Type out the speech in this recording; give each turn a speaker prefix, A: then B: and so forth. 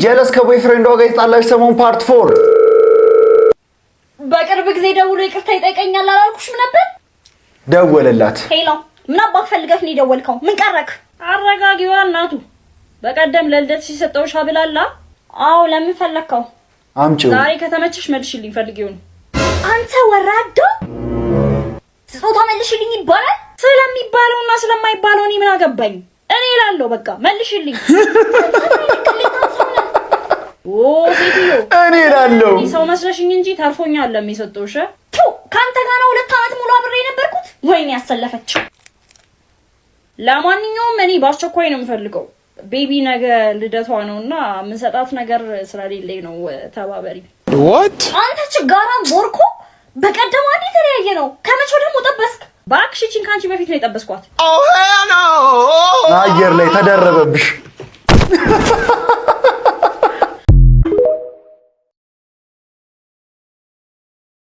A: ጀለስ ከቦይፍሬንዷ ጋር ይጣላሽ ሰሞን ፓርት 4
B: በቅርብ ጊዜ ደውሎ ይቅርታ ይጠይቀኛል አላልኩሽም ነበር?
A: ደወለላት።
B: ሄሎ ምን አባክ ፈልገህ ነው የደወልከው? ምን ቀረክ?
C: አረጋጊዋ እናቱ በቀደም ለልደት ሲሰጠው ሻብላላ።
B: አዎ ለምን ፈለከው?
A: አምጪው።
C: ዛሬ ከተመቸሽ መልሽልኝ ፈልጊው ነው።
B: አንተ ወራዶ ስጦታ መልሽልኝ ይባላል?
C: ስለሚባለውና ስለማይባለው እኔ ምን አገባኝ? እኔ እላለሁ በቃ መልሽልኝ። ኦ ሴትዮ
A: እኔ እላለሁ
C: ሰው መስለሽኝ እንጂ ተርፎኛል ለሚሰጠውሽ።
B: ካንተ ጋር ነው 2 ዓመት ሙሉ አብሬ ነበርኩት። ወይኔ ያሰለፈች።
C: ለማንኛውም እኔ ባስቸኳይ ነው የምፈልገው። ቤቢ ነገ ልደቷ ነውና የምንሰጣት ነገር ስለሌለኝ ነው። ተባበሪ።
D: What?
B: አንተ ችጋራም ቦርኮ በቀደም አንዴ ተለያየ ነው። ከመቼ ደግሞ ጠበስክ?
C: ባክሽ እቺን ካንቺ በፊት ነው የጠበስኳት።
D: Oh hell no!
A: አየር ላይ ተደረበብሽ።